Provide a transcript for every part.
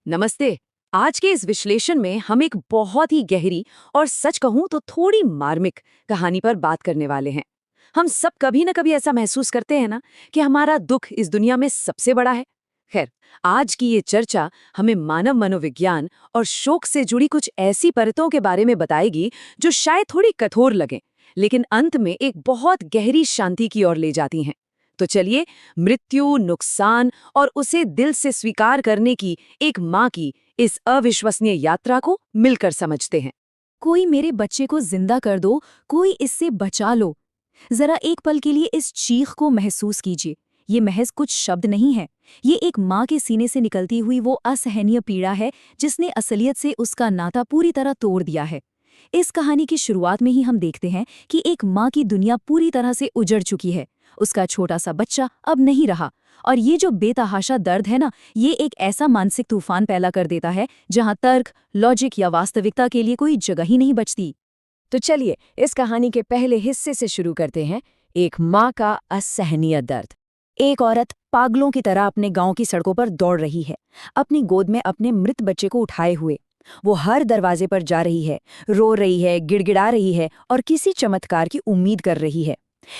नमस्ते। आज के इस विश्लेषण में हम एक बहुत ही गहरी और सच कहूं तो थोड़ी मार्मिक कहानी पर बात करने वाले हैं। हम सब कभी न कभी ऐसा महसूस करते हैं ना कि हमारा दुख इस दुनिया में सबसे बड़ा है। खैर, आज की ये चर्चा हमें मानव मनोविज्ञान और शोक से जुड़ी कुछ ऐसी परतों के बारे में बताएगी जो शायद थोड़ी कठोर लगें, लेकिन अंत में एक बहुत गहरी शांति की ओर ले जाती हैं। तो चलिए, मृत्यु, नुकसान और उसे दिल से स्वीकार करने की एक माँ की इस अविश्वसनीय यात्रा को मिलकर समझते हैं। कोई मेरे बच्चे को जिंदा कर दो, कोई इससे बचा लो। जरा एक पल के लिए इस चीख को महसूस कीजिए। ये महज कुछ शब्द नहीं है। ये एक माँ के सीने से निकलती हुई वो असहनीय पीड़ा है जिसने असलियत से उसका नाता पूरी तरह तोड़ दिया है। इस कहानी की शुरुआत में ही हम देखते हैं कि एक माँ की दुनिया पूरी तरह से उजड़ चुकी है। उसका छोटा सा बच्चा अब नहीं रहा, और ये जो बेतहाशा दर्द है ना, ये एक ऐसा मानसिक तूफान पैदा कर देता है जहाँ तर्क, लॉजिक या वास्तविकता के लिए कोई जगह ही नहीं बचती। तो चलिए, इस कहानी के पहले हिस्से से शुरू करते हैं। एक माँ का असहनीय दर्द। एक औरत पागलों की तरह अपने गांव की सड़कों पर दौड़ रही है, अपनी गोद में अपने मृत बच्चे को उठाए हुए। वो हर दरवाजे पर जा रही है, रो रही है, गिड़गिड़ा रही है और किसी चमत्कार की उम्मीद कर रही है।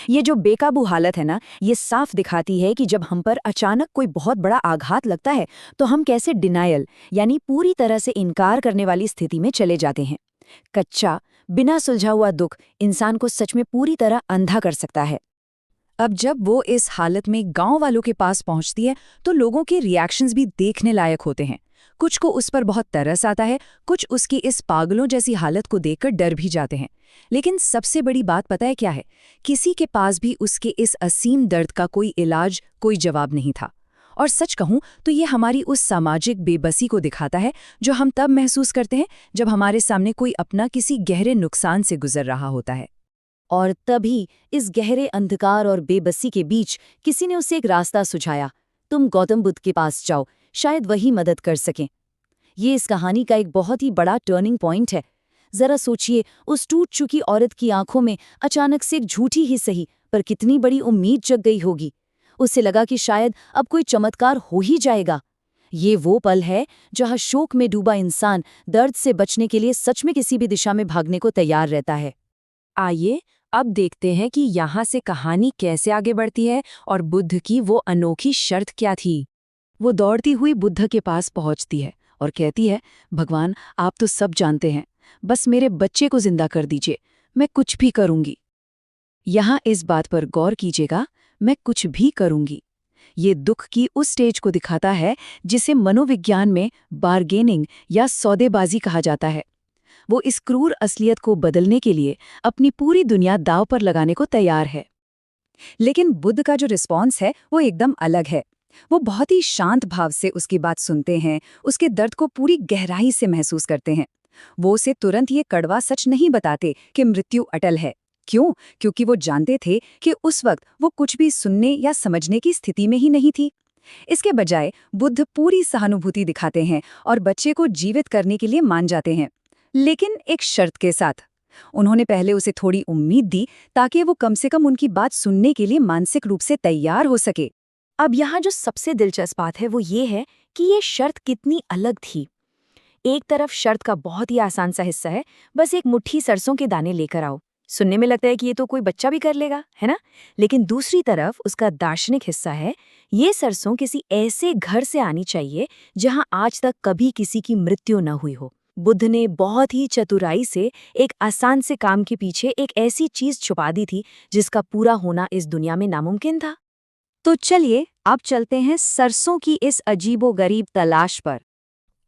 ये जो बेकाबू हालत है ना, ये साफ दिखाती है कि जब हम पर अचानक कोई बहुत बड़ा आघात लगता है तो हम कैसे डिनायल यानी पूरी तरह से इनकार करने वाली स्थिति में चले जाते हैं। कच्चा, बिना सुलझा हुआ दुख इंसान को सच में पूरी तरह अंधा कर सकता है। अब जब वो इस हालत में गांव वालों के पास पहुंचती है तो लोगों के रिएक्शंस भी देखने लायक होते हैं। कुछ को उस पर बहुत तरस आता है, कुछ उसकी इस पागलों जैसी हालत को देखकर डर भी जाते हैं। लेकिन सबसे बड़ी बात पता है क्या है? किसी के पास भी उसके इस असीम दर्द का कोई इलाज, कोई जवाब नहीं था। और सच कहूं तो ये हमारी उस सामाजिक बेबसी को दिखाता है जो हम तब महसूस करते हैं जब हमारे सामने कोई अपना किसी गहरे नुकसान से गुजर रहा होता है। और तभी इस गहरे अंधकार और बेबसी के बीच किसी ने उसे एक रास्ता सुझाया। तुम गौतम बुद्ध के पास जाओ, शायद वही मदद कर सकें। ये इस कहानी का एक बहुत ही बड़ा टर्निंग पॉइंट है। जरा सोचिए, उस टूट चुकी औरत की आंखों में अचानक से एक झूठी ही सही पर कितनी बड़ी उम्मीद जग गई होगी। उसे लगा कि शायद अब कोई चमत्कार हो ही जाएगा। ये वो पल है जहां शोक में डूबा इंसान दर्द से बचने के लिए सच में किसी भी दिशा में भागने को तैयार रहता है। आइए अब देखते हैं कि यहाँ से कहानी कैसे आगे बढ़ती है और बुद्ध की वो अनोखी शर्त क्या थी। वो दौड़ती हुई बुद्ध के पास पहुंचती है और कहती है, भगवान, आप तो सब जानते हैं, बस मेरे बच्चे को जिंदा कर दीजिए, मैं कुछ भी करूंगी। यहाँ इस बात पर गौर कीजिएगा, मैं कुछ भी करूंगी। ये दुख की उस स्टेज को दिखाता है जिसे मनोविज्ञान में बार्गेनिंग या सौदेबाजी कहा जाता है। वो इस क्रूर असलियत को बदलने के लिए अपनी पूरी दुनिया दांव पर लगाने को तैयार है। लेकिन बुद्ध का जो रिस्पॉन्स है वो एकदम अलग है। वो बहुत ही शांत भाव से उसकी बात सुनते हैं, उसके दर्द को पूरी गहराई से महसूस करते हैं। वो उसे तुरंत ये कड़वा सच नहीं बताते कि मृत्यु अटल है। क्यों? क्योंकि वो जानते थे कि उस वक्त वो कुछ भी सुनने या समझने की स्थिति में ही नहीं थी। इसके बजाय बुद्ध पूरी सहानुभूति दिखाते हैं और बच्चे को जीवित करने के लिए मान जाते हैं, लेकिन एक शर्त के साथ। उन्होंने पहले उसे थोड़ी उम्मीद दी ताकि वो कम से कम उनकी बात सुनने के लिए मानसिक रूप से तैयार हो सके। अब यहाँ जो सबसे दिलचस्प बात है वो ये है कि ये शर्त कितनी अलग थी। एक तरफ शर्त का बहुत ही आसान सा हिस्सा है, बस एक मुट्ठी सरसों के दाने लेकर आओ। सुनने में लगता है कि ये तो कोई बच्चा भी कर लेगा, है ना? लेकिन दूसरी तरफ उसका दार्शनिक हिस्सा है, ये सरसों किसी ऐसे घर से आनी चाहिए जहां आज तक कभी किसी की मृत्यु न हुई हो। बुद्ध ने बहुत ही चतुराई से एक आसान से काम के पीछे एक ऐसी चीज छुपा दी थी जिसका पूरा होना इस दुनिया में नामुमकिन था। तो चलिए अब चलते हैं सरसों की इस अजीबोगरीब तलाश पर।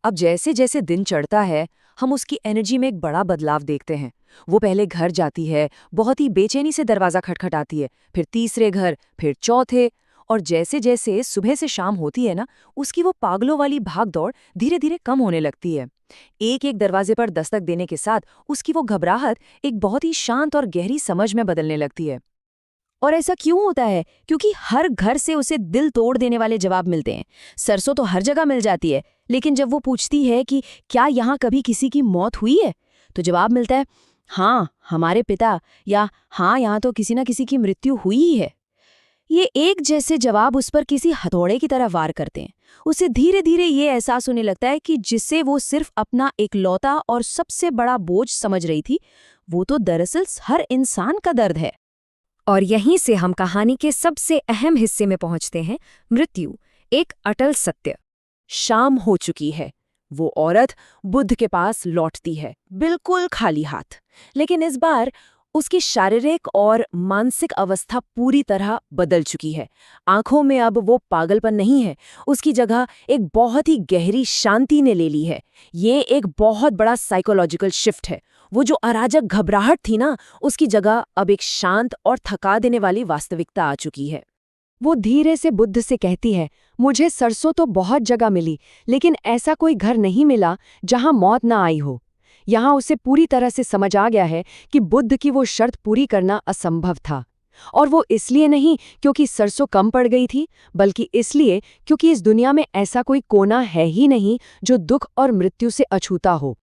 अब जैसे जैसे दिन चढ़ता है, हम उसकी एनर्जी में एक बड़ा बदलाव देखते हैं। वो पहले घर जाती है, बहुत ही बेचैनी से दरवाज़ा खटखटाती है, फिर तीसरे घर, फिर चौथे, और जैसे जैसे सुबह से शाम होती है ना, उसकी वो पागलों वाली भाग-दौड़ धीरे धीरे कम होने लगती है। एक एक दरवाजे पर दस्तक देने के साथ उसकी वो घबराहट एक बहुत ही शांत और गहरी समझ में बदलने लगती है। और ऐसा क्यों होता है? क्योंकि हर घर से उसे दिल तोड़ देने वाले जवाब मिलते हैं। सरसों तो हर जगह मिल जाती है, लेकिन जब वो पूछती है कि क्या यहाँ कभी किसी की मौत हुई है, तो जवाब मिलता है, हाँ, हमारे पिता, या हाँ, यहाँ तो किसी न किसी की मृत्यु हुई ही है। ये एक जैसे जवाब उस पर किसी हथौड़े की तरह वार करते हैं। उसे धीरे धीरे ये एहसास होने लगता है कि जिसे वो सिर्फ अपना इकलौता और सबसे बड़ा बोझ समझ रही थी, वो तो दरअसल हर इंसान का दर्द है। और यहीं से हम कहानी के सबसे अहम हिस्से में पहुंचते हैं, मृत्यु, एक अटल सत्य। शाम हो चुकी है। वो औरत बुद्ध के पास लौटती है, बिल्कुल खाली हाथ। लेकिन इस बार उसकी शारीरिक और मानसिक अवस्था पूरी तरह बदल चुकी है। आंखों में अब वो पागलपन नहीं है, उसकी जगह एक बहुत ही गहरी शांति ने ले ली है। ये एक बहुत बड़ा साइकोलॉजिकल शिफ्ट है। वो जो अराजक घबराहट थी ना, उसकी जगह अब एक शांत और थका देने वाली वास्तविकता आ चुकी है। वो धीरे से बुद्ध से कहती है, मुझे सरसों तो बहुत जगह मिली, लेकिन ऐसा कोई घर नहीं मिला जहां मौत ना आई हो। यहाँ उसे पूरी तरह से समझ आ गया है कि बुद्ध की वो शर्त पूरी करना असंभव था। और वो इसलिए नहीं क्योंकि सरसों कम पड़ गई थी, बल्कि इसलिए क्योंकि इस दुनिया में ऐसा कोई कोना है ही नहीं जो दुख और मृत्यु से अछूता हो।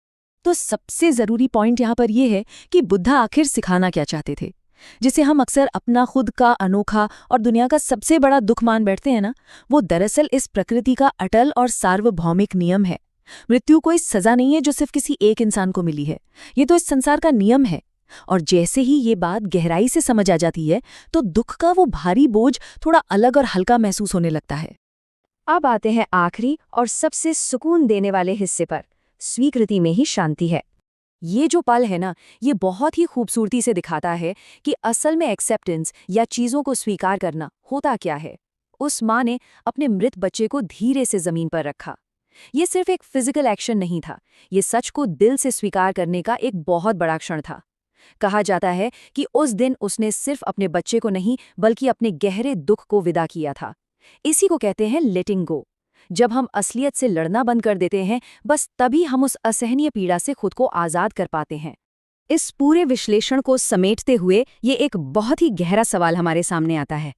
तो सबसे ज़रूरी पॉइंट यहाँ पर यह है कि बुद्धा आखिर सिखाना क्या चाहते थे। जिसे हम अक्सर अपना खुद का अनोखा और दुनिया का सबसे बड़ा दुख मान बैठते हैं ना, वो दरअसल इस प्रकृति का अटल और सार्वभौमिक नियम है। मृत्यु कोई सजा नहीं है जो सिर्फ किसी एक इंसान को मिली है, ये तो इस संसार का नियम है। और जैसे ही ये बात गहराई से समझ आ जाती है, तो दुख का वो भारी बोझ थोड़ा अलग और हल्का महसूस होने लगता है। अब आते हैं आखिरी और सबसे सुकून देने वाले हिस्से पर, स्वीकृति में ही शांति है। ये जो पल है ना, ये बहुत ही खूबसूरती से दिखाता है कि असल में एक्सेप्टेंस या चीज़ों को स्वीकार करना होता क्या है। उस माँ ने अपने मृत बच्चे को धीरे से जमीन पर रखा। ये सिर्फ एक फिजिकल एक्शन नहीं था, ये सच को दिल से स्वीकार करने का एक बहुत बड़ा क्षण था। कहा जाता है कि उस दिन उसने सिर्फ अपने बच्चे को नहीं, बल्कि अपने गहरे दुख को विदा किया था। इसी को कहते हैं लेटिंग गो। जब हम असलियत से लड़ना बंद कर देते हैं, बस तभी हम उस असहनीय पीड़ा से खुद को आज़ाद कर पाते हैं। इस पूरे विश्लेषण को समेटते हुए ये एक बहुत ही गहरा सवाल हमारे सामने आता है।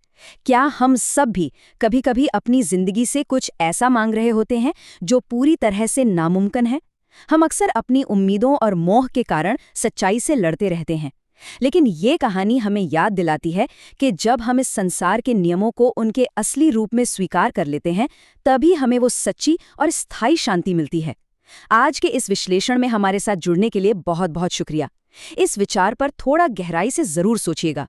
क्या हम सब भी कभी-कभी अपनी जिंदगी से कुछ ऐसा मांग रहे होते हैं जो पूरी तरह से नामुमकिन है? हम अक्सर अपनी उम्मीदों और मोह के कारण सच्चाई से लड़ते रहते हैं। लेकिन ये कहानी हमें याद दिलाती है कि जब हम इस संसार के नियमों को उनके असली रूप में स्वीकार कर लेते हैं, तभी हमें वो सच्ची और स्थायी शांति मिलती है। आज के इस विश्लेषण में हमारे साथ जुड़ने के लिए बहुत बहुत शुक्रिया। इस विचार पर थोड़ा गहराई से जरूर सोचिएगा।